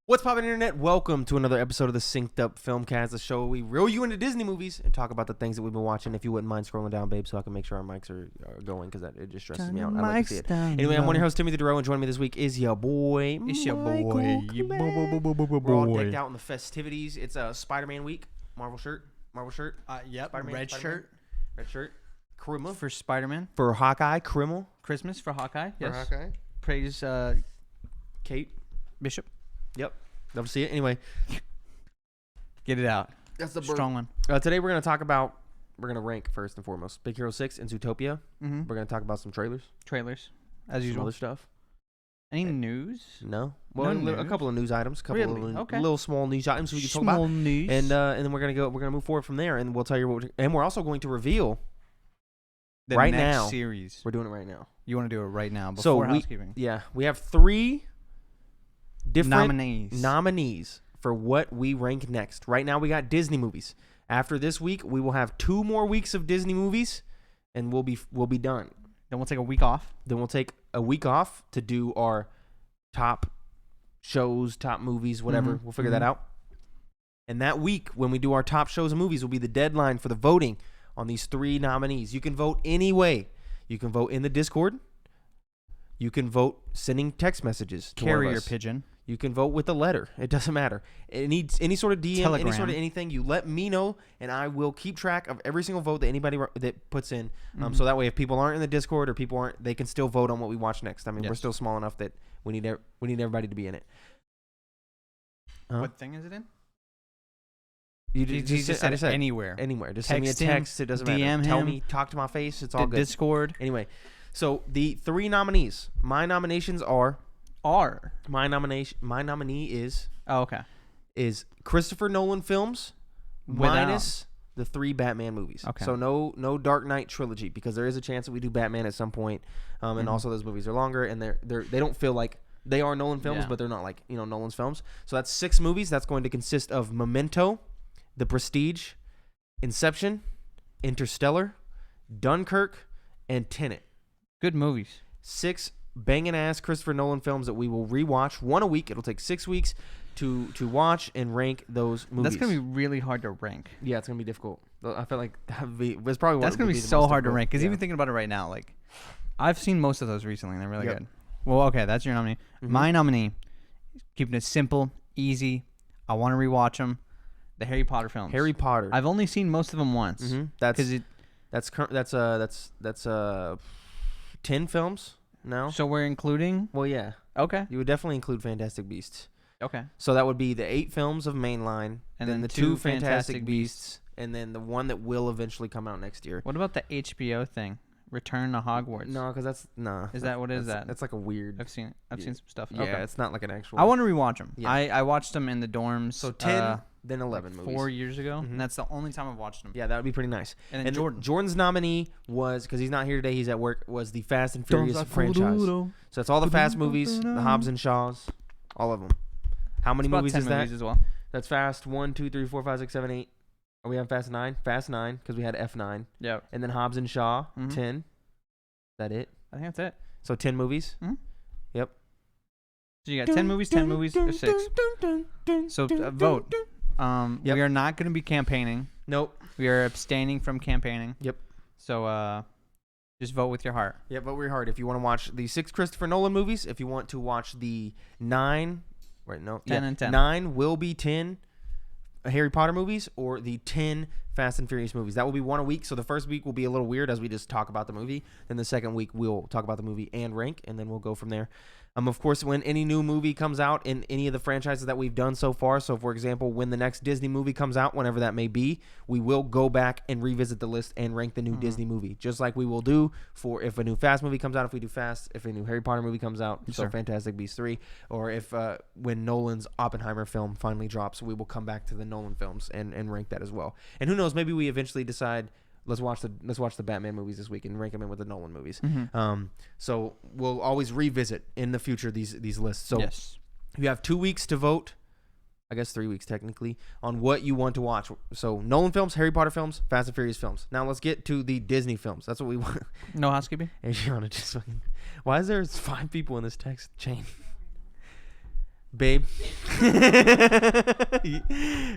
What's poppin' internet? Welcome to another episode of the Synced Up Filmcast, the show where we reel you into Disney movies and talk about the things that we've been watching. If you wouldn't mind scrolling down, babe, so I can make sure our mics are going, because it just stresses me out. I like to see it. Anyway, I'm one of your hosts, Timothy DeRoe, and joining me this week is your boy. It's your boy. We're all decked out in the festivities. It's a Spider-Man week. Marvel shirt. Yep. Spider-Man, Red Spider-Man. Red shirt. Krima. For Spider-Man. For Hawkeye. Krima. Christmas for Hawkeye. Yes. For Hawkeye. Praise Kate Bishop. Yep. Love to see it. Anyway. Get it out. That's the strong one. Today we're going to talk about, we're going to rank first and foremost Big Hero 6 and Zootopia. Mm-hmm. We're going to talk about some trailers. As usual. Other stuff. Any news? No. Well, a couple of news items. Little small news items we can talk about. Small news. And then we're going to move forward from there, and we'll tell you and we're also going to reveal the right next now. Series. We're doing it right now. You want to do it right now before housekeeping? Yeah. We have 3 different nominees for what we rank next. Right now we got Disney movies. After this week, we will have 2 more weeks of Disney movies, and we'll be done. Then we'll take a week off. Then we'll take a week off to do our top shows, top movies, whatever. Mm-hmm. We'll figure that out. And that week, when we do our top shows and movies, will be the deadline for the voting on these 3 nominees. You can vote any way. You can vote in the Discord. You can vote sending text messages to Carrier pigeon. You can vote with a letter. It doesn't matter. Any sort of DM, Telegram. Any sort of anything, you let me know, and I will keep track of every single vote that anybody that puts in. So that way, if people aren't in the Discord or people aren't, they can still vote on what we watch next. I mean, We're still small enough that we need everybody to be in it. What thing is it in? You just said anywhere. Anywhere. Just text send me a text. It doesn't DM matter. Tell him. me. Talk to my face. It's all good. Discord. Anyway, so the 3 nominees. My nominations are. My nominee is. Oh, okay. Is Christopher Nolan films minus the 3 Batman movies. Okay. So no Dark Knight trilogy, because there is a chance that we do Batman at some point. And also those movies are longer, and they don't feel like they are Nolan films, but they're not like, Nolan's films. So that's 6 movies. That's going to consist of Memento, The Prestige, Inception, Interstellar, Dunkirk, and Tenet. Good movies. 6 banging ass Christopher Nolan films that we will rewatch, 1 a week. It'll take 6 weeks to watch and rank those movies. That's gonna be really hard to rank. Yeah, it's gonna be difficult. I feel like that's probably that's gonna be so hard to rank, because even thinking about it right now, like I've seen most of those recently and they're really good. Well, okay, that's your nominee. Mm-hmm. My nominee, keeping it simple, easy. I want to rewatch them. The Harry Potter films. Harry Potter. I've only seen most of them once. Mm-hmm. That's 10 films now. So we're including. Well, yeah. Okay. You would definitely include Fantastic Beasts. Okay. So that would be the 8 films of mainline, and then the 2 Fantastic Beasts, and then the one that will eventually come out next year. What about the HBO thing? Return to Hogwarts. No, because that's Is that what is that? That's like a weird. I've seen it. I've seen some stuff. Yeah, okay. It's not like an actual. I want to rewatch them. Yeah. I watched them in the dorms. So 10, then 11 like movies. 4 years ago, and that's the only time I've watched them. Yeah, that would be pretty nice. And then Jordan's nominee was, because he's not here today, he's at work, was the Fast and Furious franchise. So it's all the Fast movies, the Hobbs and Shaws, all of them. How many movies is that? Movies as well. That's Fast 1, 2, 3, 4, 5, 6, 7, 8. Are we on Fast 9? Fast 9, because we had F9. Yeah. And then Hobbs and Shaw, 10. Is that it? I think that's it. So 10 movies? Mm-hmm. Yep. So you got 10 movies, or 6. So vote. We are not going to be campaigning. Nope. We are abstaining from campaigning. Yep. So just vote with your heart. Yeah, vote with your heart. If you want to watch the 6 Christopher Nolan movies, if you want to watch the 9, 10 and 10. 9 will be 10 Harry Potter movies, or the 10 Fast and Furious movies. That will be 1 a week. So the first week will be a little weird as we just talk about the movie. Then the second week we'll talk about the movie and rank, and then we'll go from there. Of course, when any new movie comes out in any of the franchises that we've done so far, so for example, when the next Disney movie comes out, whenever that may be, we will go back and revisit the list and rank the new Disney movie, just like we will do for if a new Fast movie comes out, if we do Fast, if a new Harry Potter movie comes out, so Fantastic Beasts 3, or if when Nolan's Oppenheimer film finally drops, we will come back to the Nolan films and rank that as well. And who knows, maybe we eventually decide, let's watch the Batman movies this week and rank them in with the Nolan movies. So we'll always revisit in the future these lists. So yes. You have 2 weeks to vote I guess 3 weeks technically, on what you want to watch. So Nolan films, Harry Potter films, Fast and Furious films. Now let's get to the Disney films. That's what we want. No housekeeping? Adriana just fucking... Why is there 5 people in this text chain? Babe.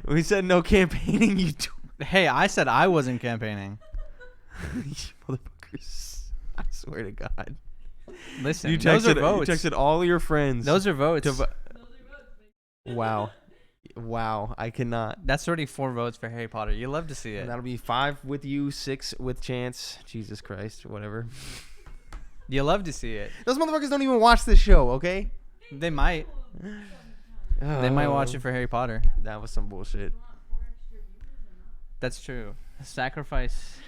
We said no campaigning. Hey, I said I wasn't campaigning. You motherfuckers. I swear to God. Listen, those are votes. You texted all your friends. Those are votes. Wow. Wow. I cannot. That's already 4 votes for Harry Potter. You love to see it. And that'll be 5 with you, 6 with Chance. Jesus Christ. Whatever. You love to see it. Those motherfuckers don't even watch this show, okay? They might. They might watch it for Harry Potter. That was some bullshit. That's true. Sacrifice.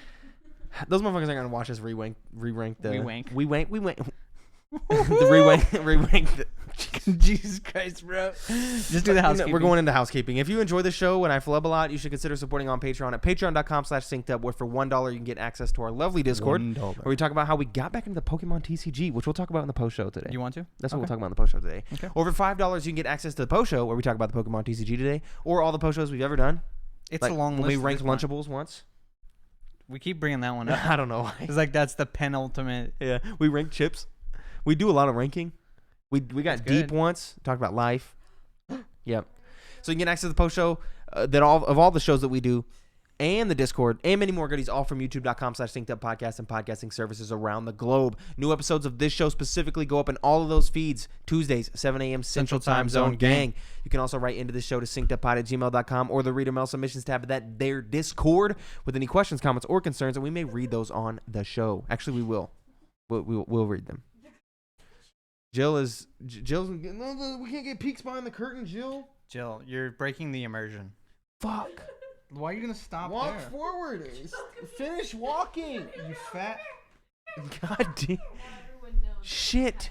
Those motherfuckers aren't gonna watch us re-rank the. We wank. The re-rank. Jesus Christ, bro. Just do the housekeeping. We're going into housekeeping. If you enjoy the show and I flub a lot, you should consider supporting on Patreon at patreon.com/synceduppod, where for $1 you can get access to our lovely Discord, where we talk about how we got back into the Pokemon TCG, which we'll talk about in the post show today. You want to? That's what we'll talk about in the post show today. Okay. Or for $5 you can get access to the post show, where we talk about the Pokemon TCG today, or all the post shows we've ever done. It's like a long list. We ranked Lunchables once. We keep bringing that one up. I don't know why. It's like that's the penultimate. Yeah, we ranked chips. We do a lot of ranking. We got deep once. Talked about life. Yep. So you can get access to the post show all the shows that we do, and the Discord, and many more goodies, all from youtube.com/synceduppodcast and podcasting services around the globe. New episodes of this show specifically go up in all of those feeds Tuesdays, 7 a.m. Central Time Zone gang. You can also write into the show to synceduppod@gmail.com or the reader mail submissions tab of that their Discord with any questions, comments, or concerns, and we may read those on the show. Actually, we will. We'll read them. Jill's no, we can't get peeks behind the curtain, Jill. Jill, you're breaking the immersion. Fuck. Why are you gonna stop Walk forward. Finish walking. You fat. God damn. Shit.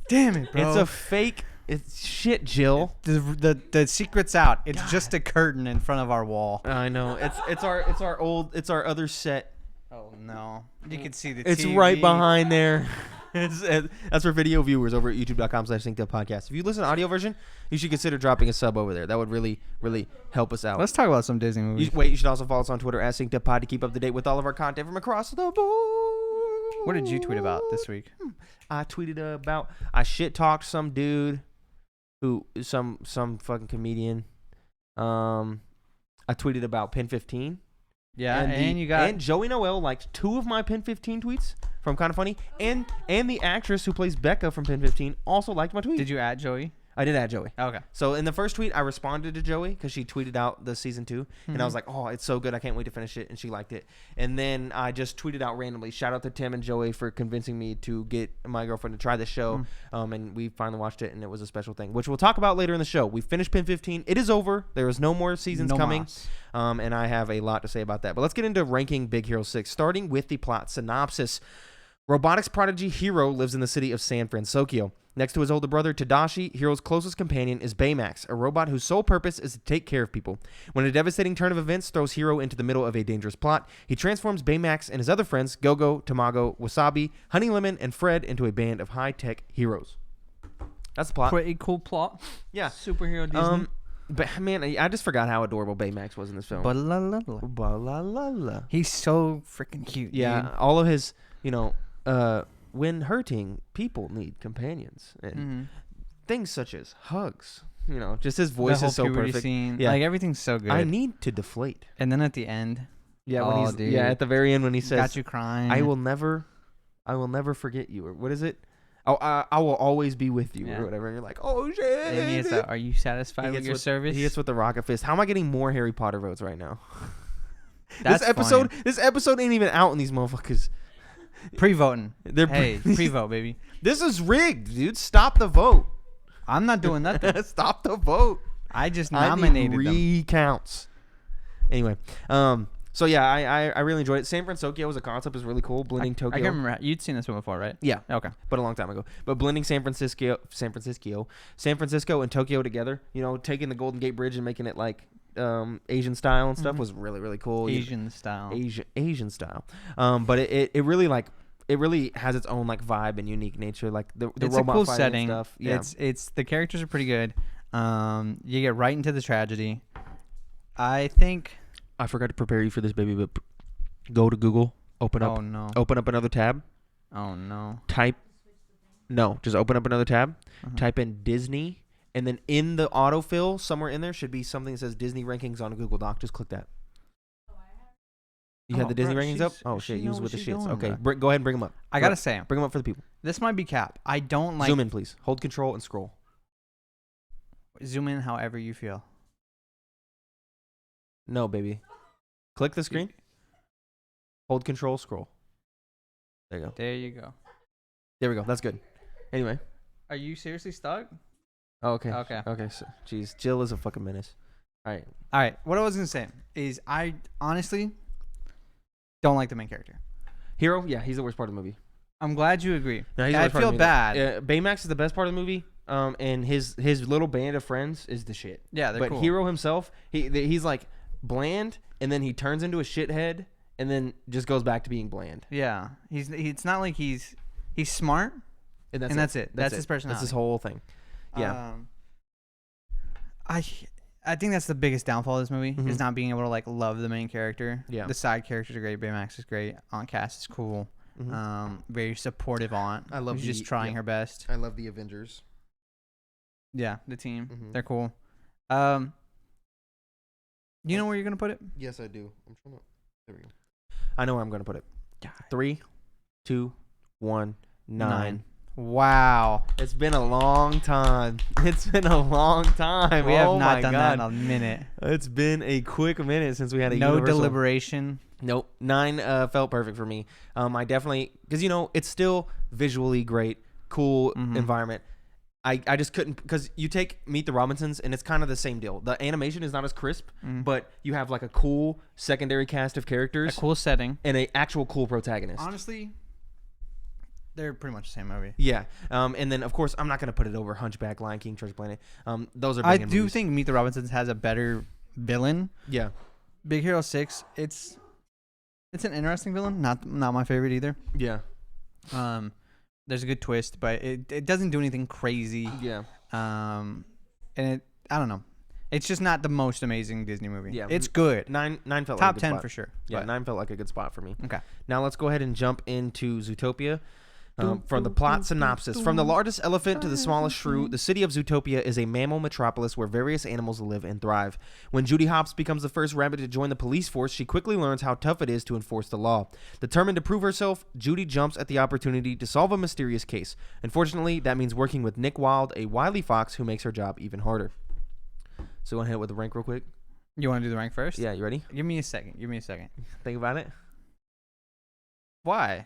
Damn it, bro. It's a fake. It's shit, Jill. The secret's out. It's just a curtain in front of our wall. I know. It's our other set. Oh no. You can see the It's TV. right behind there. That's for video viewers over at youtube.com/synceduppodcast. If you listen to audio version, you should consider dropping a sub over there. That would really, really help us out. Let's talk about some Disney movies. You should also follow us on Twitter at synceduppod to keep up to date with all of our content from across the board. What did you tweet about this week? I tweeted about I shit talked some dude who some fucking comedian. I tweeted about Pin 15. Yeah, and Joey Noelle liked 2 of my Pin 15 tweets from Kind of Funny, and the actress who plays Becca from Pin 15 also liked my tweet. Did you add Joey? I did add Joey. Okay. So in the first tweet, I responded to Joey because she tweeted out the season 2, and I was like, "Oh, it's so good! I can't wait to finish it." And she liked it. And then I just tweeted out randomly, "Shout out to Tim and Joey for convincing me to get my girlfriend to try this show." And we finally watched it, and it was a special thing, which we'll talk about later in the show. We finished Pin 15. It is over. There is no more seasons coming. And I have a lot to say about that. But let's get into ranking Big Hero 6, starting with the plot synopsis. Robotics prodigy Hiro lives in the city of San Francisco. Next to his older brother, Tadashi, Hiro's closest companion is Baymax, a robot whose sole purpose is to take care of people. When a devastating turn of events throws Hiro into the middle of a dangerous plot, he transforms Baymax and his other friends, Gogo, Tamago, Wasabi, Honey Lemon, and Fred into a band of high-tech heroes. That's the plot. Pretty cool plot. Yeah. Superhero Disney. But man, I just forgot how adorable Baymax was in this film. Ba-la-la-la. He's so freaking cute. Yeah, dude. all of his, when hurting, people need companions and things such as hugs. Just his voice is so perfect. Scene, yeah, like everything's so good. I need to deflate. And then at the end, at the very end when he says, "Got you crying." I will never forget you. Or what is it? Oh, I will always be with you, or whatever. And you're like, oh shit. And he gets are you satisfied with your service? He gets with the rocket fist. How am I getting more Harry Potter votes right now? This episode ain't even out, and these motherfuckers pre-voting. Pre-vote, baby. This is rigged, dude. Stop the vote. I'm not doing nothing. Stop the vote. I just nominated them. Recounts. Anyway, so yeah, I really enjoyed it. San Francisco as a concept is really cool. Blending Tokyo. I can't remember. You'd seen this one before, right? Yeah. Okay. But a long time ago. But blending San Francisco, and Tokyo together. Taking the Golden Gate Bridge and making it like Asian style and stuff was really, really cool. Asian style. But it really it really has its own like vibe and unique nature. Like the it's robot a cool fighting setting. And stuff. Yeah. It's the characters are pretty good. You get right into the tragedy. I think. I forgot to prepare you for this, baby. But go to Google. Open up. Oh no. Open up another tab. Oh no. Just open up another tab. Type in Disney, and then in the autofill somewhere in there should be something that says Disney rankings on a Google Doc. Just click that. You had the Disney rankings up? Oh shit, use with the shits. Okay, go ahead and bring them up. I gotta say, bring them up for the people. This might be cap. I don't like. Zoom in, please. Hold control and scroll. Zoom in however you feel. No, baby. Click the screen. Hold control, scroll. There you go. There you go. There we go. That's good. Anyway. Are you seriously stuck? Oh, okay. Okay. Okay. So, jeez, Jill is a fucking menace. All right. What I was gonna say is I honestly don't like the main character. Hero? Yeah, he's the worst part of the movie. I'm glad you agree. No, I feel bad. Baymax is the best part of the movie. And his little band of friends is the shit. Yeah, they're cool. But Hero himself, he's like bland, and then he turns into a shithead, and then just goes back to being bland. Yeah, it's not like he's smart, and that's it. That's his personality. That's his whole thing. Yeah. I think that's the biggest downfall of this movie is not being able to like love the main character. Yeah. The side characters are great. Baymax is great. Aunt Cass is cool. Very supportive aunt. I love who's just trying her best. I love the Avengers. Yeah, the team. They're cool. You know where you're gonna put it? Yes, I do. There we go. I know where I'm gonna put it. 3, 2, 1, 9. Wow. It's been a long time. We have not done that in a minute. It's been a quick minute since we had a no universal. deliberation. Nope. 9 felt perfect for me. I definitely, because it's still visually great, cool environment. I just couldn't, because you take Meet the Robinsons and it's kind of the same deal. The animation is not as crisp, but you have like a cool secondary cast of characters, a cool setting, and an actual cool protagonist. Honestly, they're pretty much the same movie. Yeah. And then, of course, I'm not going to put it over Hunchback, Lion King, Treasure Planet. Those are I banging do movies. think Meet the Robinsons has a better villain. Yeah. Big Hero 6, it's an interesting villain. Not my favorite either. Yeah. There's a good twist, but it doesn't do anything crazy. Yeah. And I don't know. It's just not the most amazing Disney movie. Yeah. It's good. 9 felt top like a good 10 spot. for sure. Yeah, but. 9 felt like a good spot for me. Okay. Now let's go ahead and jump into Zootopia. From the plot synopsis. From the largest elephant to the smallest shrew, the city of Zootopia is a mammal metropolis where various animals live and thrive. When Judy Hopps becomes the first rabbit to join the police force, she quickly learns how tough it is to enforce the law. Determined to prove herself, Judy jumps at the opportunity to solve a mysterious case. Unfortunately, that means working with Nick Wilde, a wily fox who makes her job even harder. So, want to hit it with the rank real quick? You want to do the rank first? Yeah, you ready? Give me a second. Think about it. Why?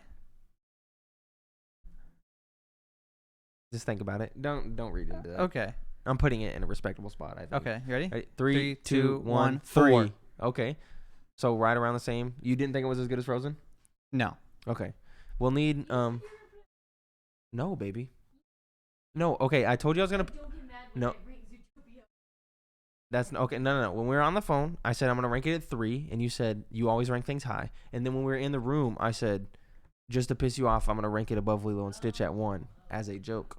Just think about it. Don't read into that. Okay. I'm putting it in a respectable spot, I think. Okay. You ready? 3, 2, 1, 3. Okay. So right around the same. You didn't think it was as good as Frozen? No. Okay. We'll need no, baby. No. Okay. I told you I was gonna. No. That's okay. No. When we were on the phone, I said I'm gonna rank it at 3, and you said you always rank things high. And then when we were in the room, I said, just to piss you off, I'm gonna rank it above Lilo and Stitch at 1 as a joke.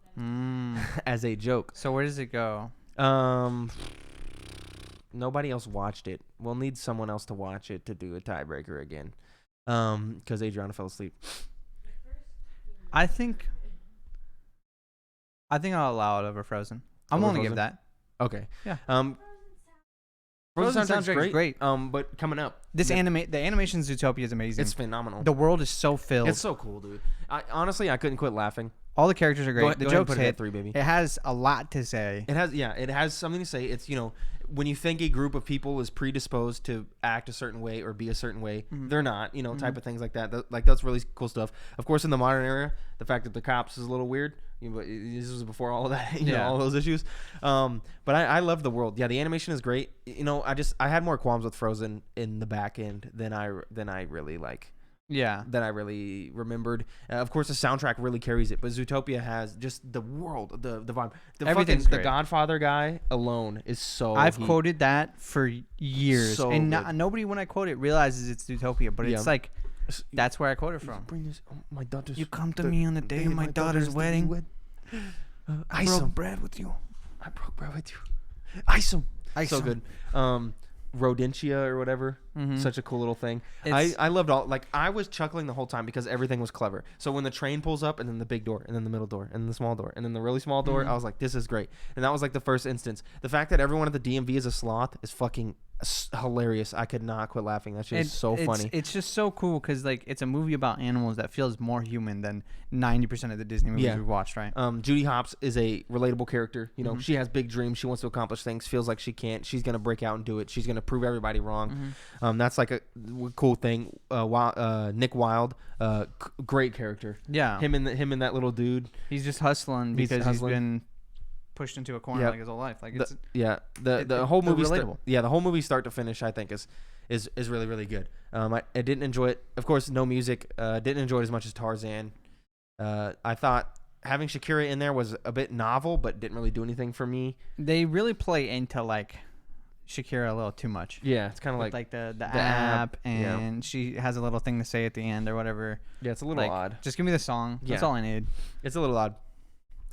As a joke. So where does it go? Nobody else watched it. We'll need someone else to watch it to do a tiebreaker again. Because Adriana fell asleep. I think I'll allow it over Frozen. I'm willing to give that. Okay. Yeah. Frozen soundtrack is great. But coming up, the animation Zootopia is amazing. It's phenomenal. The world is so filled. It's so cool, dude. Honestly, I couldn't quit laughing. All the characters are great. The jokes hit. 3, baby. It has a lot to say. It has something to say. It's, when you think a group of people is predisposed to act a certain way or be a certain way, they're not, type of things like that. That's really cool stuff. Of course, in the modern era, the fact that the cops is a little weird. But this was before all of that, all those issues. But I love the world. Yeah, the animation is great. I had more qualms with Frozen in the back end than I really like. Yeah. That I really remembered. Of course, the soundtrack really carries it, but Zootopia has just the world, the vibe. Everything's great. The Godfather guy alone is so. I've quoted that for years, so and nobody when I quote it realizes it's Zootopia, but it's like that's where I quote it from. Bring this, my daughter's. You come to me on the day of my daughter's wedding. I broke bread with you. I broke bread with you. Ice 'em. So good. Rodentia or whatever. Such a cool little thing. I loved all, like, I was chuckling the whole time because everything was clever. So when the train pulls up and then the big door and then the middle door and then the small door and then the really small door, I was like, this is great. And that was like the first instance. The fact that everyone at the DMV is a sloth is fucking hilarious. I could not quit laughing. That shit is so funny. It's just so cool because, like, it's a movie about animals that feels more human than 90% of the Disney movies we've watched, right? Judy Hopps is a relatable character. You know, she has big dreams. She wants to accomplish things. Feels like she can't. She's gonna break out and do it. She's gonna prove everybody wrong. That's like a cool thing. Nick Wilde, great character. Yeah, him and that little dude. He's just hustling because he's been pushed into a corner like his whole life. Like the whole movie relatable. The whole movie start to finish I think is really, really good. I didn't enjoy it. Of course, no music. Didn't enjoy it as much as Tarzan. I thought having Shakira in there was a bit novel, but didn't really do anything for me. They really play into like Shakira a little too much. Yeah, it's kind of like the app and she has a little thing to say at the end or whatever. Yeah, it's a little odd. Just give me the song. That's all I need. It's a little odd.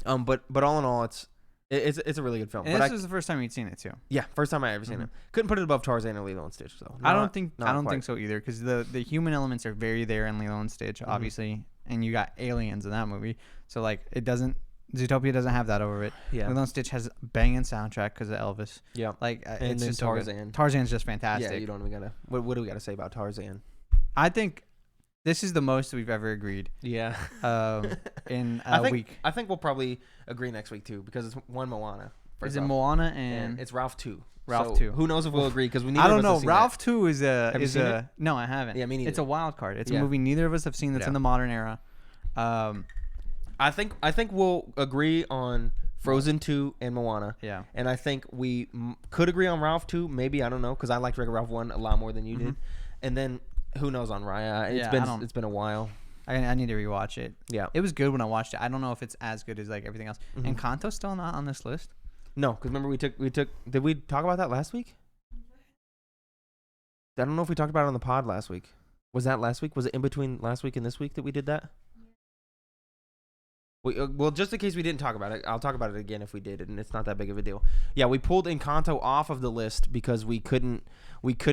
But all in all, it's a really good film. And but this was the first time you'd seen it too. Yeah, first time I ever seen it. Couldn't put it above Tarzan or Lilo and Stitch though. I don't think so either because the human elements are very there in Lilo and Stitch, obviously, and you got aliens in that movie. So like Zootopia doesn't have that over it. Yeah. Lilo and Stitch has banging soundtrack because of Elvis. Yeah. Like and it's then just Tarzan. Tarzan's just fantastic. Yeah, you don't even gotta. What do we gotta say about Tarzan? I think this is the most we've ever agreed. Yeah. In a week. I think we'll probably agree next week too because it's one Moana. Is it Moana and it's Ralph 2. Ralph 2. Who knows if we'll agree because we. I don't know. Ralph 2 is a. Have you seen it? No, I haven't. Yeah, me neither. It's a wild card. It's a movie neither of us have seen that's in the modern era. I think we'll agree on Frozen 2 and Moana. Yeah. And I think we could agree on Ralph 2. Maybe, I don't know, because I liked Wreck-It Ralph 1 a lot more than you did. And then who knows on Raya? It's been a while. I need to rewatch it. Yeah. It was good when I watched it. I don't know if it's as good as like everything else. And Kanto's still not on this list. No, because remember we took. Did we talk about that last week? I don't know if we talked about it on the pod last week. Was that last week? Was it in between last week and this week that we did that? Well, just in case we didn't talk about it, I'll talk about it again if we did, and it's not that big of a deal. Yeah, we pulled Encanto off of the list because we could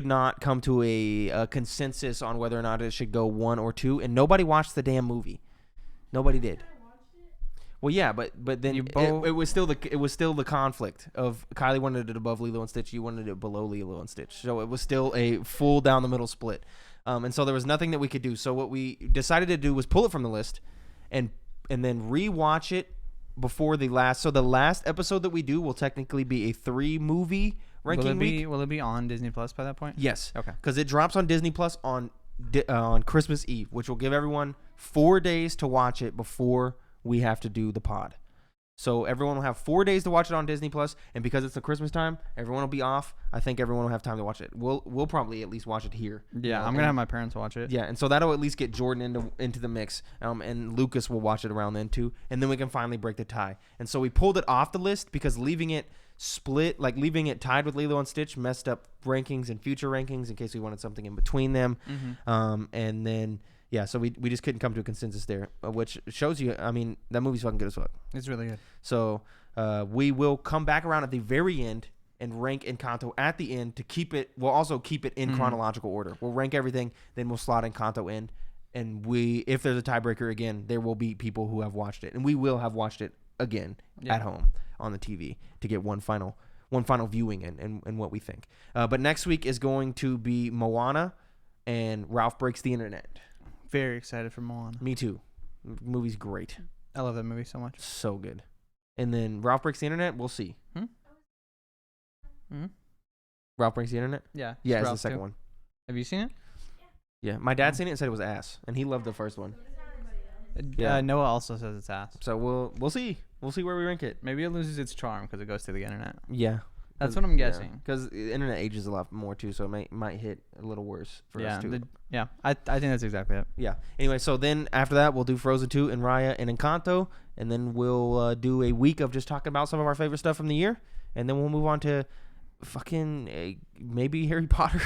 not come to a consensus on whether or not it should go 1 or 2, and nobody watched the damn movie. Nobody did. Well, yeah, but then it was still the conflict of Kylie wanted it above Lilo and Stitch, you wanted it below Lilo and Stitch, so it was still a full down the middle split, and so there was nothing that we could do. So what we decided to do was pull it from the list, and then rewatch it before the last. So the last episode that we do will technically be a 3-movie ranking week. Will it be on Disney Plus by that point? Yes. Okay. Because it drops on Disney Plus on Christmas Eve, which will give everyone 4 days to watch it before we have to do the pod. So everyone will have 4 days to watch it on Disney Plus, and because it's the Christmas time, everyone will be off. I think everyone will have time to watch it. We'll probably at least watch it here. Yeah, I'm gonna have my parents watch it. Yeah, and so that'll at least get Jordan into the mix, and Lucas will watch it around then too, and then we can finally break the tie. And so we pulled it off the list because leaving it split, like leaving it tied with Lilo and Stitch, messed up rankings and future rankings in case we wanted something in between them. And then. Yeah, so we just couldn't come to a consensus there, which shows you, I mean, that movie's fucking good as fuck. It's really good. So we will come back around at the very end and rank Encanto at the end to keep it. We'll also keep it in chronological order. We'll rank everything, then we'll slot Encanto in. And if there's a tiebreaker again, there will be people who have watched it. And we will have watched it again at home on the TV to get one final viewing and what we think. But next week is going to be Moana and Ralph Breaks the Internet. Very excited for Mulan. Me too. Movie's great. I love that movie so much. So good. And then Ralph Breaks the Internet, we'll see. Ralph Breaks the Internet? Yeah. Yeah, it's the second one. Have you seen it? Yeah. My dad seen it and said it was ass, and he loved the first one. Noah also says it's ass. So we'll see. We'll see where we rank it. Maybe it loses its charm because it goes to the internet. Yeah. That's what I'm guessing. Because the internet ages a lot more too, so it might hit a little worse for us too. I think that's exactly it. Yeah. Anyway, so then after that, we'll do Frozen 2 and Raya and Encanto, and then we'll do a week of just talking about some of our favorite stuff from the year, and then we'll move on to fucking maybe Harry Potter,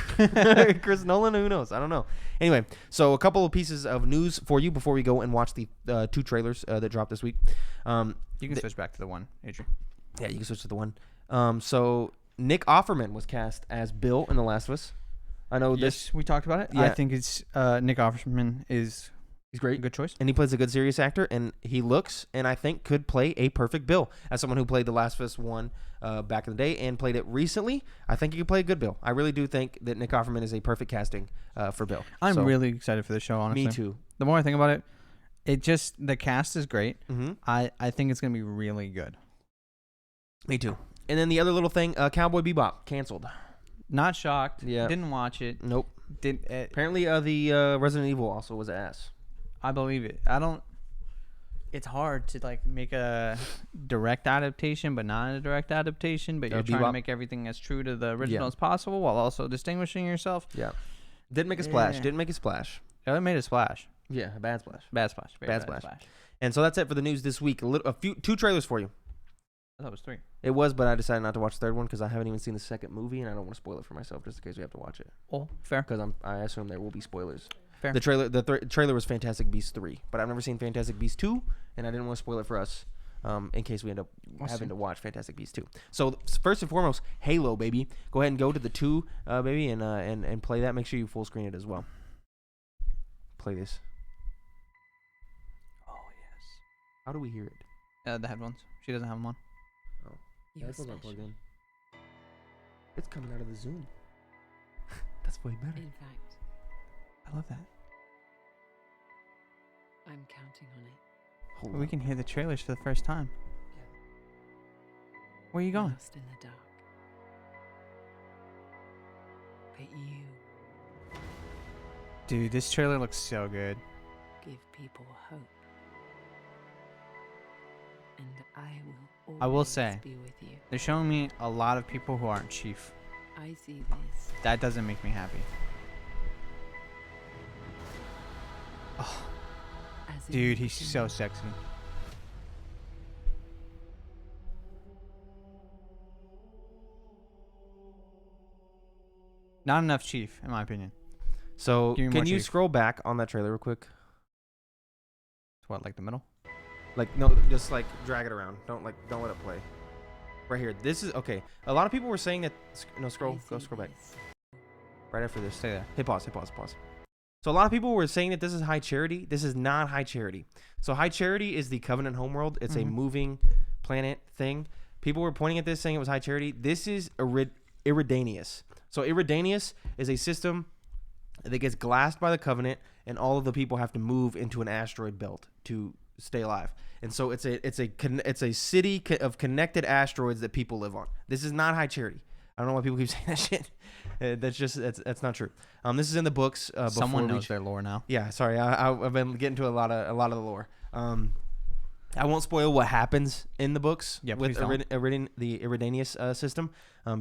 Chris Nolan, who knows? I don't know. Anyway, so a couple of pieces of news for you before we go and watch the 2 trailers that dropped this week. You can switch back to the one, Adrian. Yeah, you can switch to the one. So Nick Offerman was cast as Bill in The Last of Us. I know this. We talked about it. Yeah. I think it's Nick Offerman is He's great. a good choice. And he plays a good serious actor, and he looks and I think could play a perfect Bill. As someone who played The Last of Us 1 back in the day and played it recently, I think he could play a good Bill. I really do think that Nick Offerman is a perfect casting for Bill. I'm really excited for the show, honestly. Me too. The more I think about it, the cast is great. Mm-hmm. I think it's going to be really good. Me too. And then the other little thing, Cowboy Bebop, canceled. Not shocked. Yeah. Didn't watch it. Nope. Apparently the Resident Evil also was ass. I believe it. It's hard to like make a direct adaptation, but not a direct adaptation. But you're trying to make everything as true to the original as possible, while also distinguishing yourself. Yeah. Didn't make a splash. Didn't make a splash. Oh, it made a splash. Yeah, a bad splash. Bad splash. Bad splash. And so that's it for the news this week. Two trailers for you. I thought it was 3. It was, but I decided not to watch the third one because I haven't even seen the second movie, and I don't want to spoil it for myself just in case we have to watch it. Oh, fair. Because I assume there will be spoilers. Fair. The trailer was Fantastic Beasts 3, but I've never seen Fantastic Beasts 2, and I didn't want to spoil it for us in case we end up having to watch Fantastic Beasts 2. So first and foremost, Halo, baby. Go ahead and go to the 2, baby, and play that. Make sure you full screen it as well. Play this. Oh, yes. How do we hear it? The headphones. She doesn't have them on. Oh, the headphones aren't plugged in. It's coming out of the Zoom. That's way better. In fact, I love that. I'm counting on it. Hold We on. can hear the trailers for the first time. Where are you going? Lost in the dark. But you Dude, this trailer looks so good. give people hope. And I will I will always say, be with you. they're showing me a lot of people who aren't Chief. I see this. That doesn't make me happy. As a Dude, he's beginning. so sexy. Not enough Chief, in my opinion. So Give me can more you Chief. scroll back on that trailer real quick? What, like the middle? Like no, just like drag it around. Don't let it play. Right here. This is okay. A lot of people were saying that. No, scroll. I Go see scroll back. this. Right after this. Stay there. Hit pause. So a lot of people were saying that this is high charity. This is not high charity. So high charity is the Covenant homeworld. It's a moving planet thing. People were pointing at this saying it was high charity. This is Iridanius. So Iridanius is a system that gets glassed by the Covenant, and all of the people have to move into an asteroid belt to stay alive. And so it's a city of connected asteroids that people live on. This is not high charity. I don't know why people keep saying that shit. That's not true. This is in the books. Someone knows their lore now. Yeah, sorry. I've been getting to a lot of the lore. I won't spoil what happens in the books with the Iridanius system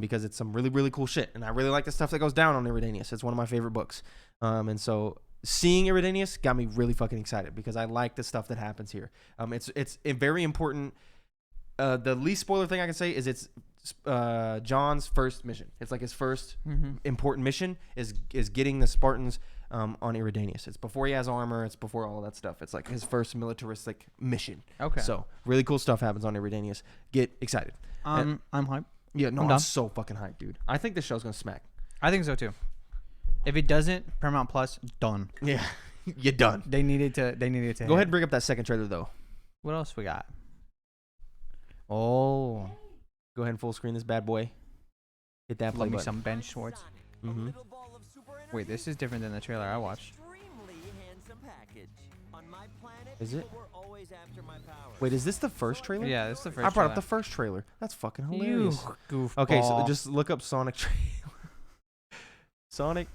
because it's some really, really cool shit. And I really like the stuff that goes down on Iridanius. It's one of my favorite books. And so seeing Iridanius got me really fucking excited because I like the stuff that happens here. It's a very important. The least spoiler thing I can say is it's John's first mission. It's like his first important mission is getting the Spartans on Iridanius. It's before he has armor. It's before all of that stuff. It's like his first militaristic mission. Okay. So really cool stuff happens on Iridanius. Get excited. I'm hyped. Yeah, no, I'm I'm done. so fucking hyped, dude. I think this show's gonna smack. I think so too. If it doesn't, Paramount Plus done. Yeah, you're done. They needed to. Go ahead and bring up that second trailer though. What else we got? Oh, Go ahead and full screen this bad boy. Hit that play love me button. some Ben Schwartz. Mm-hmm. Wait, this is different than the trailer I watched. Is it? Wait, is this the first trailer? Yeah, this is the first. I brought up trailer. the first trailer. That's fucking You hilarious. goofball. Okay, so just look up Sonic trailer. Sonic.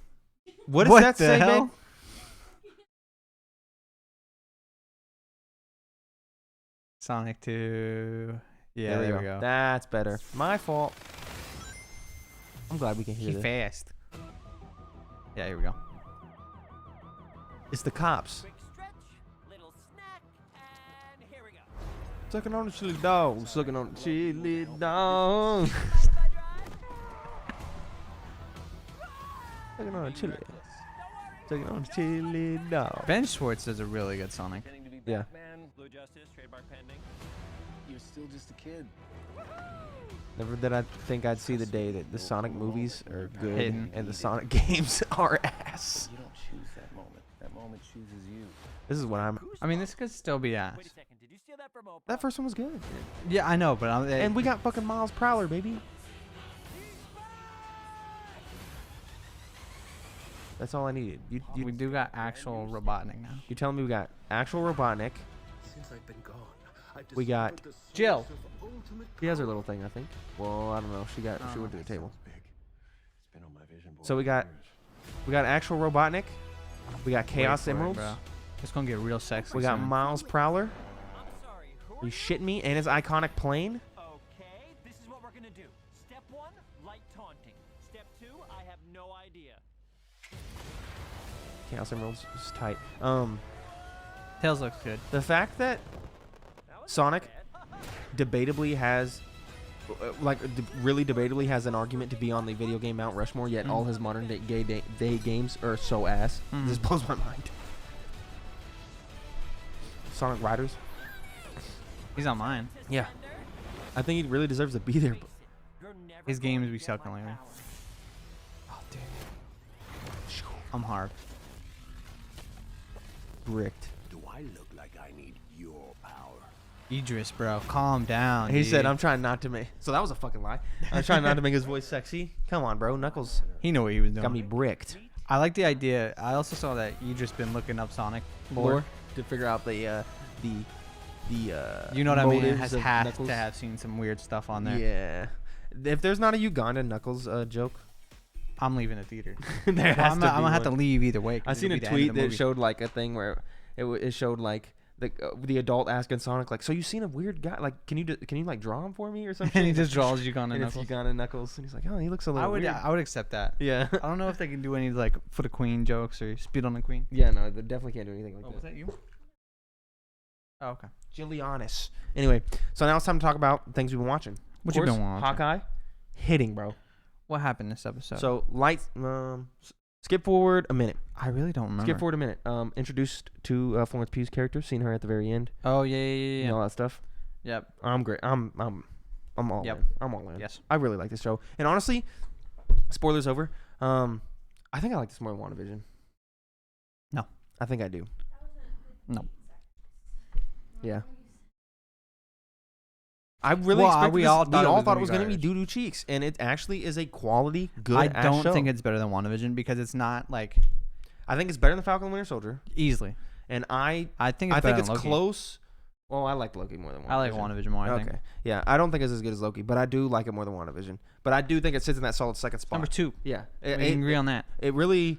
What does What that the say, hell? babe? Sonic 2. Yeah, there we go. That's better. My fault. I'm glad we can hear He this. fast. Yeah, here we go. It's the cops. Quick stretch, little snack, and here we go. Sucking on the chili dog. Sucking on the chili dog. Sucking on the chili. Sucking on the chili dog. Ben Schwartz does a really good Sonic. Yeah. Batman, Blue Justice, trademark pending. You're still just a kid. Never did I think I'd see the day that the Sonic movies are good Hidden. and the Sonic games are ass. You don't choose that moment. That moment chooses you. This is what I'm. I mean, this could still be ass. Wait a second. Did you steal that from Oprah? That first one was good. Yeah, I know, but And we got fucking Miles Prowler, baby. That's all I needed. we do got actual Robotnik now. You telling me we got actual Robotnik? Since I've been gone, We got Jill. She has her little thing, I think. Well, I don't know. She went to the table. It's been on my vision board. So we got actual Robotnik. We got Chaos Emeralds. It's gonna get real sexy. We got soon. Miles Prowler. I'm sorry. Who Are are you shitting me? And his iconic plane. Okay, this is what we're gonna do. Step 1, light taunting. Step 2, I have no idea. Chaos Emeralds is tight. Tails looks good. The fact that That was Sonic bad. debatably has, really debatably has an argument to be on the video game Mount Rushmore, yet all his modern day games are so ass. This blows my mind. Sonic Riders. He's on mine. Yeah. I think he really deserves to be there. But, You're never His going games to be get my sucking lately. power. oh, damn. I'm hard. Bricked. Do I look like I need your power? Idris, bro, calm down. He said, dude. I'm trying not to make... So that was a fucking lie. I was trying not to make his voice sexy. Come on, bro. Knuckles He knew what he was doing. got me bricked. I like the idea. I also saw that Idris been looking up Sonic Lore to figure out the You know what I mean? It motives has of had Knuckles. to have seen some weird stuff on there. Yeah. If there's not a Uganda Knuckles joke, I'm leaving the theater. there Well, has I'm to be gonna have to one. leave either way. 'cause I seen it'll a be the end of tweet the that movie. showed like a thing where it showed like the adult asking Sonic like, so you seen a weird guy, like can you like draw him for me or something? and he just draws Uganda and it's Knuckles. Uganda Knuckles, and he's like, oh, he looks a little weird. I would accept that. Yeah. I don't know if they can do any like for the Queen jokes or spit on the Queen. Yeah, no, they definitely can't do anything like Oh, was that. that you? Oh, okay. Giulianis. Anyway, so now it's time to talk about things we've been watching. What Of you been course, watching? Hawkeye, hitting, bro. What happened this episode? So lights. Skip forward a minute. I really don't remember. Skip forward a minute. Introduced to Florence Pugh's character, seen her at the very end, Oh yeah. and all that stuff. Yep. I'm great. I'm all Yep. in. I'm all in. Yes. I really like this show. And honestly, spoilers over. I think I like this more than WandaVision. No. I think I do. No. Yeah. I really Well, expected we this- all thought it was thought gonna it was be going to be garbage. doo-doo cheeks, and it actually is a quality, good I ass don't show. think it's better than WandaVision because it's not like I think it's better than Falcon and Winter Soldier, easily. and I think it's I better think it's than Loki. close. Well, I like Loki more than WandaVision. I like WandaVision more. I Okay. think. Yeah, I don't think it's as good as Loki, but I do like it more than WandaVision. But I do think it sits in that solid second spot. Number 2. Yeah. We can agree on that. It really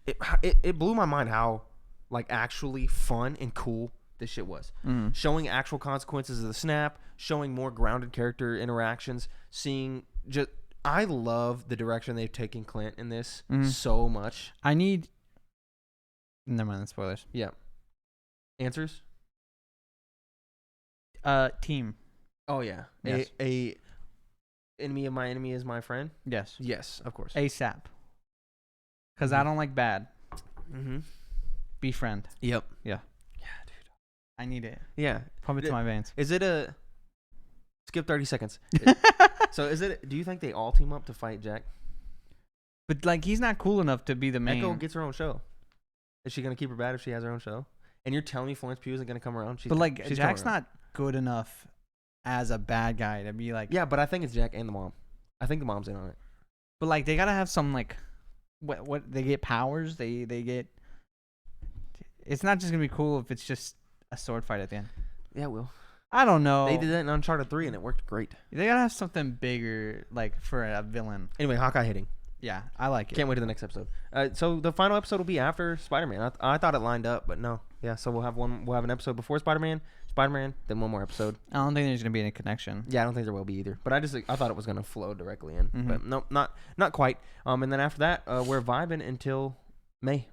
it blew my mind how like actually fun and cool this shit was. Showing actual consequences of the snap, showing more grounded character interactions, seeing just I love the direction they've taken Clint in this so much. I need. Never mind the spoilers. Yeah. Answers? Team. Oh yeah. Yes. A enemy of my enemy is my friend. Yes. Yes, of course. ASAP. Because I don't like bad. Mm-hmm. Befriend. Yep. Yeah. Yeah, dude. I need it. Yeah. Pump it to my veins. Is it a skip 30 seconds? So is it? Do you think they all team up to fight Jack? But like, he's not cool enough to be the main. Echo gets her own show. Is she gonna keep her bad if she has her own show? And you're telling me Florence Pugh isn't gonna come around? But like, she's Jack's coming around. not good enough as a bad guy to be like. Yeah, but I think it's Jack and the mom. I think the mom's in on it. But like, they gotta have some like, what they get powers. They get. It's not just gonna be cool if it's just a sword fight at the end. Yeah, Will. I don't know. They did that in Uncharted 3 and it worked great. They gotta have something bigger, like for a villain. Anyway, Hawkeye hitting. Yeah, I like it. Can't wait to the next episode. So the final episode will be after Spider-Man. I thought it lined up, but no. Yeah, so we'll have an episode before Spider-Man, then one more episode. I don't think there's gonna be any connection. Yeah, I don't think there will be either. But I thought it was gonna flow directly in, Mhm. but no, not quite. And then after that, we're vibing until May.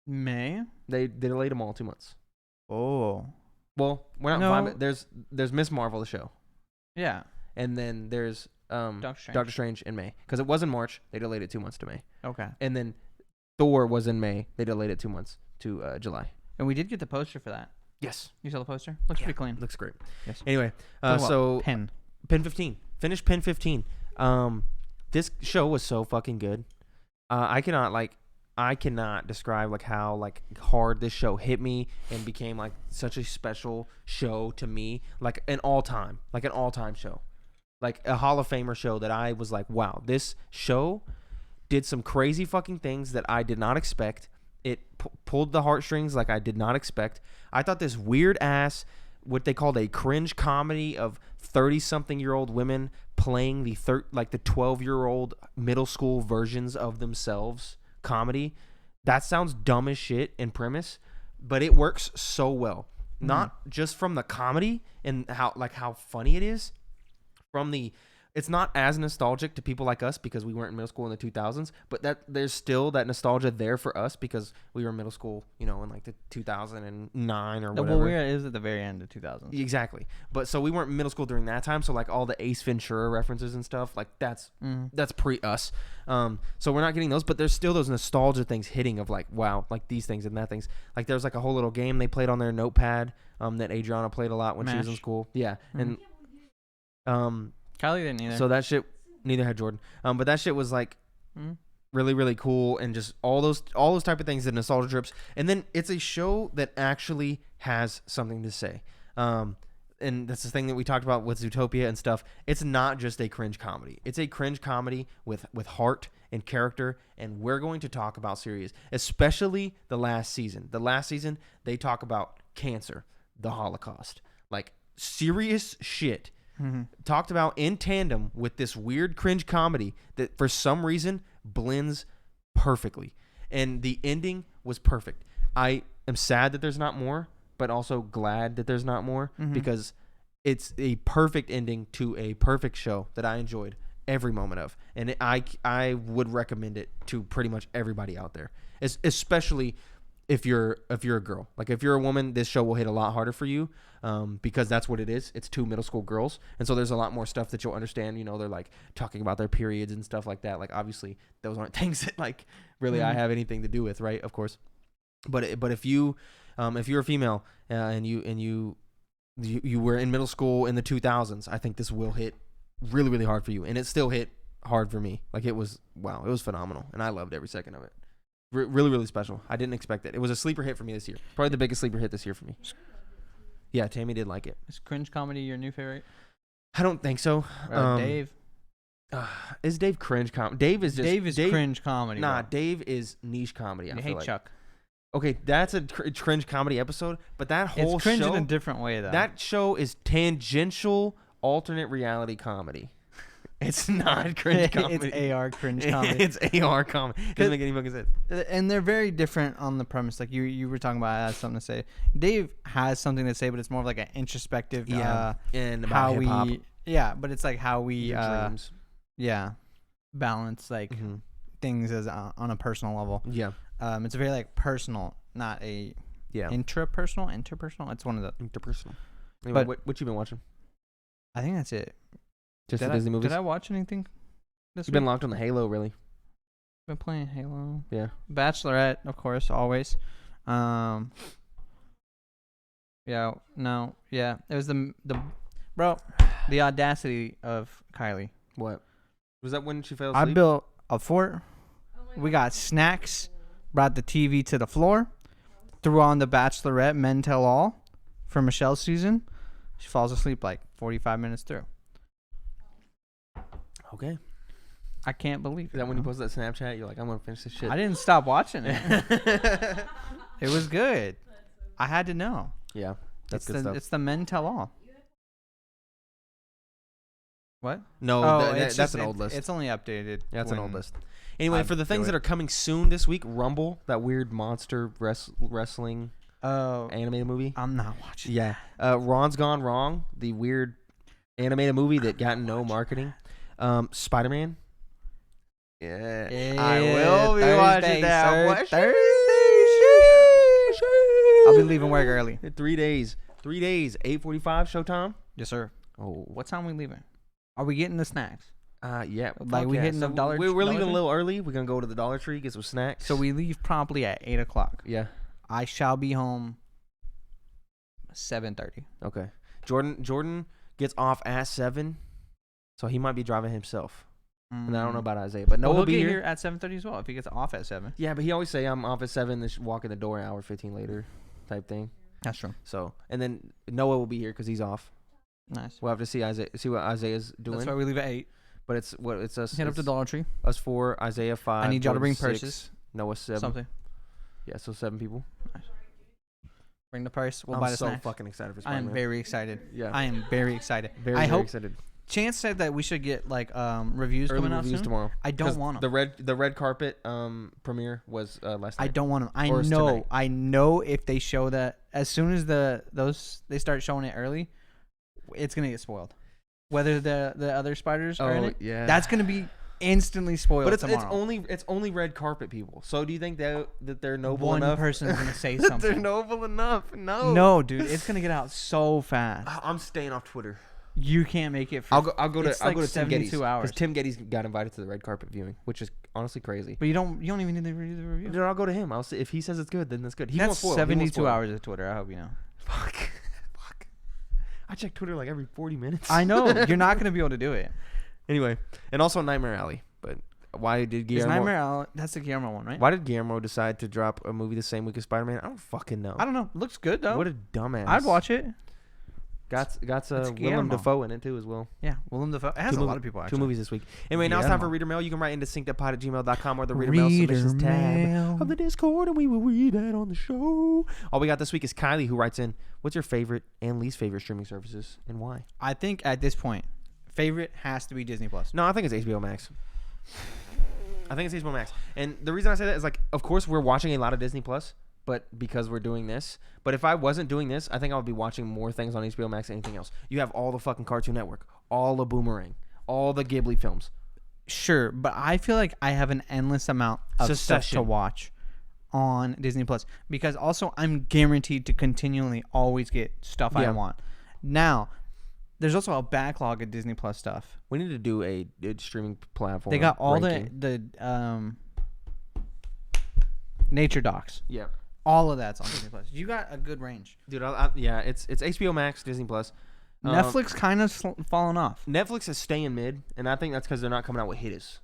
May. They delayed them all 2 months. Oh. Well, we're not No. vibing. There's Miss Marvel the show, Yeah. and then there's Doctor Strange. Doctor Strange in May because it was in March. They delayed it 2 months to May, Okay. and then Thor was in May. They delayed it 2 months to July. And we did get the poster for that. Yes, You saw the poster? Looks pretty clean. looks great. Yes. Anyway, Talk about so Pen. Pin 15. Finish Pen 15. This show was so fucking good. I cannot describe like how like hard this show hit me and became like such a special show to me, like an all-time show, like a Hall of Famer show that I was like, wow, this show did some crazy fucking things that I did not expect. It pulled the heartstrings like I did not expect. I thought this weird ass, what they called a cringe comedy of 30-something-year-old women playing the 12-year-old middle school versions of themselves comedy. That sounds dumb as shit in premise, but it works so well. Not just from the comedy and how funny it is, it's not as nostalgic to people like us because we weren't in middle school in the 2000s, but that there's still that nostalgia there for us because we were in middle school, in like the 2009 or whatever. Well, it was at the very end of 2000s. Exactly. But so we weren't in middle school during that time, so like all the Ace Ventura references and stuff, like that's pre us. So we're not getting those, but there's still those nostalgia things hitting of like, wow, like these things and that things. Like there's like a whole little game they played on their notepad that Adriana played a lot when she was in school. Yeah. And Kylie didn't either. so that shit, neither had Jordan. But that shit was like really, really cool, and just all those type of things, the nostalgia trips. And then it's a show that actually has something to say. And that's the thing that we talked about with Zootopia and stuff. It's not just a cringe comedy. It's a cringe comedy with heart and character, and we're going to talk about serious, especially the last season. The last season, they talk about cancer, the Holocaust, like serious shit. Talked about in tandem with this weird cringe comedy that for some reason blends perfectly, and the ending was perfect. I am sad that there's not more, but also glad that there's not more because it's a perfect ending to a perfect show that I enjoyed every moment of, and I would recommend it to pretty much everybody out there, especially if you're a girl. Like if you're a woman, this show will hit a lot harder for you because that's what it is. It's two middle school girls, and so there's a lot more stuff that you'll understand. They're like talking about their periods and stuff like that. Like obviously those aren't things that like really I have anything to do with, right? Of course, but if you're a female and you were in middle school in the 2000s, I think this will hit really, really hard for you, and it still hit hard for me. Like it was phenomenal, and I loved every second of it. Really, really special. I didn't expect it. It was a sleeper hit for me this year. Probably the biggest sleeper hit this year for me. Yeah, Tammy did like it. Is cringe comedy your new favorite? I don't think so. Dave. Is Dave cringe comedy? Dave is cringe comedy. Nah, bro. Dave is niche comedy. I hate like. Chuck. Okay, that's a cringe comedy episode, but that whole it's cringe show, in a different way though. That show is tangential alternate reality comedy. It's not cringe comedy. It's AR cringe comedy. It's AR comedy. It doesn't make any fucking sense. And they're very different on the premise. Like you were talking about, I had something to say. Dave has something to say, but it's more of like an introspective. And about how hip-hop. but it's like how we dreams. Balance like things as on a personal level. Yeah. It's very like personal, not a interpersonal. It's one of the interpersonal. Anyway, but what you been watching? I think that's it. Just the Disney movies? Did I watch anything this You've week? been locked on the Halo, really. Been playing Halo. Yeah. Bachelorette, of course, always. It was the audacity of Kylie. What? Was that when she fell asleep? I built a fort. We got snacks, brought the TV to the floor, threw on the Bachelorette Men Tell All for Michelle's season. She falls asleep like 45 minutes through. Okay. I can't believe it. Is that when you posted that Snapchat? You're like, I'm going to finish this shit. I didn't stop watching it. It was good. I had to know. Yeah. That's good stuff. It's the Men Tell All. What? No, that's an old list. It's only updated. That's an old list. Anyway, for the things that are coming soon this week, Rumble, that weird monster wrestling animated movie. I'm not watching. Yeah. Ron's Gone Wrong, the weird animated movie that got no marketing. Spider-Man. Yeah. I will be watching that. Thursday. I'll be leaving work early. 3 days. 3 days. 8:45 showtime. Yes, sir. Oh. What time are we leaving? Are we getting the snacks? Yeah. Like we hitting the Dollar We're leaving Tree? a little early. We're gonna go to the Dollar Tree, get some snacks. So we leave promptly at 8 o'clock. Yeah. I shall be home 7:30. Okay. Jordan gets off at 7. So he might be driving himself. And I don't know Mm. about Isaiah, but Noah Well, will he'll be get here. here at 7:30 as well if he gets off at 7. Yeah, but he always say I'm off at 7, then walk in the door an hour 15 later, type thing. That's true. So and then Noah will be here because he's off. Nice. We'll have to see what Isaiah's doing. That's why we leave at 8. But it's us. Head up to it's Dollar Tree. us 4, Isaiah 5. I need y'all to bring Jordan 6, purses. Noah 7. Something. Yeah, so 7 people. Bring the purse. We'll I'm buy the so snacks. fucking excited for I Spider-Man. am very excited. Yeah. I am very excited. Very, I very hope excited. Chance said that we should get like reviews Early coming out reviews soon. tomorrow. I don't want them. The red carpet premiere was last night. I don't want them. I Or it's know. tonight. I know if they show that as soon as they start showing it early, it's gonna get spoiled. Whether the other spiders are in it, yeah. that's gonna be instantly spoiled. But it's tomorrow. it's only red carpet people. So do you think that they're noble one enough? person's gonna say That something. they're noble enough? No. No, dude, it's gonna get out so fast. I'm staying off Twitter. You can't make it. For, I'll go to it's I'll like go to Tim Geddes 72 hours. because Tim Geddes got invited to the red carpet viewing, which is honestly crazy. But you don't even need to read the review. Dude, I'll go to him. I'll see if he says it's good, then that's good. He won't That's spoil. He won't 72 spoil. hours of Twitter. I hope you know. Fuck. I check Twitter like every 40 minutes. I know you're not gonna be able to do it. Anyway, and also Nightmare Alley. But why did Is Guillermo? Nightmare Alley? That's the Guillermo one, right? Why did Guillermo decide to drop a movie the same week as Spider-Man? I don't fucking know. I don't know. Looks good though. What a dumbass. I'd watch it. Got It's Willem Guillermo. Dafoe in it too as well. Yeah, Willem Dafoe. It has a lot of people actually. 2 movies this week. Anyway, now it's time for Guillermo. Reader Mail. You can write into synceduppod@gmail.com or the Reader Mail submissions tab of the Discord, and we will read that on the show. All we got this week is Kylie, who writes in, what's your favorite and least favorite streaming services and why? I think at this point, favorite has to be Disney Plus. No, I think it's HBO Max. I think it's HBO Max. And the reason I say that is, like, of course, we're watching a lot of Disney Plus, but because we're doing this. But if I wasn't doing this, I think I would be watching more things on HBO Max than anything else. You have all the fucking Cartoon Network, all the Boomerang, all the Ghibli films. Sure, but I feel like I have an endless amount of stuff to Succession. watch on Disney Plus because also I'm guaranteed to continually always get stuff I Yeah. want. Now, there's also a backlog of Disney Plus stuff. We need to do a streaming platform. They got all ranking. the nature docs. Yeah. All of that's on Disney Plus. You got a good range. Dude, yeah, it's HBO Max, Disney Plus. Netflix kind of fallen off. Netflix is staying mid, and I think that's because they're not coming out with hitters.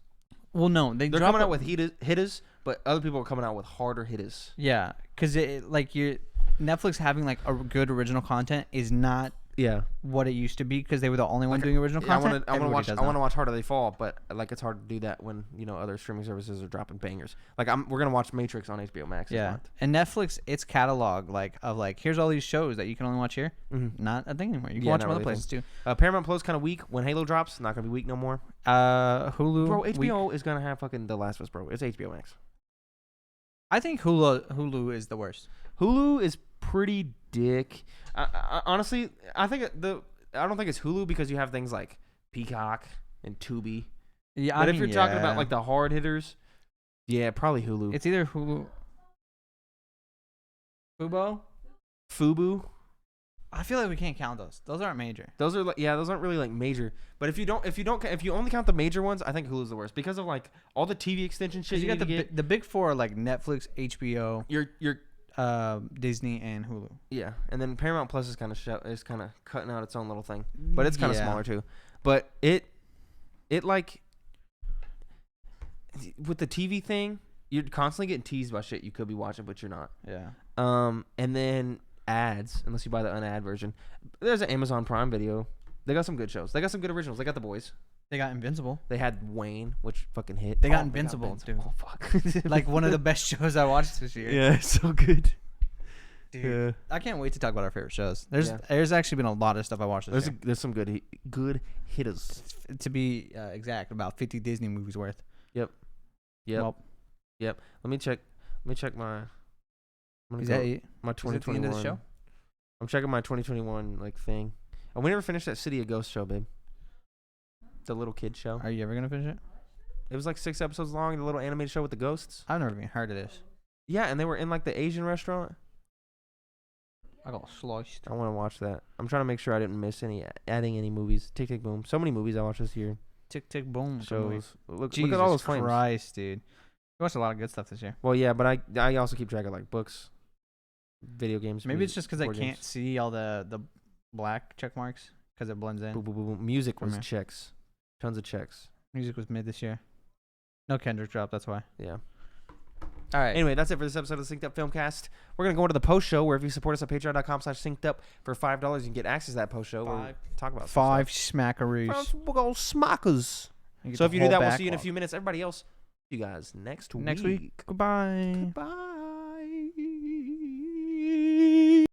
Well, no, they're Coming out with hitters, but other people are coming out with harder hitters. Yeah, because Netflix having like a good original content is not Yeah. what it used to be because they were the only one doing original Yeah, content. I want Everybody to watch. does I want to now. watch Harder They Fall, but like it's hard to do that when other streaming services are dropping bangers. Like we're gonna watch Matrix on HBO Max. this Yeah, month. and Netflix, its catalog of here's all these shows that you can only watch here. Not a thing anymore. You can watch not them other really a places too. Paramount Plus kind of weak. When Halo drops, not gonna be weak no more. Hulu, Bro, HBO is gonna have fucking The Last of Us, bro. It's HBO Max. I think Hulu is the worst. Hulu is pretty dick. Honestly, I don't think it's Hulu because you have things like Peacock and Tubi. Yeah, But if you're talking about like the hard hitters, yeah, probably Hulu. it's either Hulu, Fubo. I feel like we can't count those. Those aren't major. Those are those aren't really like major. But if you only count the major ones, I think Hulu's the worst because of like all the TV extension shit. You got the big four are like Netflix, HBO, You're Disney, and Hulu. yeah, and then Paramount Plus is kind of cutting out its own little thing, but it's kind of Yeah. smaller too. But it like with the TV thing, you're constantly getting teased by shit you could be watching, but you're not. Yeah. And then ads, unless you buy the unad version. There's an Amazon Prime Video. They got some good shows. They got some good originals. They got The Boys. They got Invincible. They had Wayne, which fucking hit. They got Invincible, dude. Oh fuck! Like one of the best shows I watched this year. Yeah, so good. Dude. Yeah. I can't wait to talk about our favorite shows. Yeah. There's actually been a lot of stuff I watched this There's some good hitters. year. To be exact, about 50 Disney movies worth. Yep. Well, Let me check my. I'm gonna is go- that it? my Is that the end 2021. of the show? I'm checking my 2021 like thing. Oh, we never finished that City of Ghosts show, babe. The little kid show. Are you ever gonna finish it? It was like 6 episodes long. The little animated show with the ghosts. I've never even heard of this. Yeah, and they were in like the Asian restaurant. I got sliced. I want to watch that. I'm trying to make sure I didn't miss adding any movies. Tick Tick Boom. So many movies I watched this year. Tick tick boom. Shows. Look Jesus at all those flames. Christ, dude. We watched a lot of good stuff this year. Well, yeah, but I also keep track of like books, video games. Maybe it's just because I board can't games. see all the black check marks because it blends in. Boom, boom, boom, boom. Music From was here. checks. Tons of checks. Music was mid this year. No Kendrick drop. That's why. Yeah. All right. Anyway, that's it for this episode of the Synced Up Filmcast. We're going to go into the post show where if you support us at patreon.com/synced up for $5, you can get access to that post show where we talk about some 5 stuff. smackaroos. We'll go smackers. So if you do that, we'll see you in a few minutes. Everybody else, see you guys next week. Next week. Goodbye. Goodbye.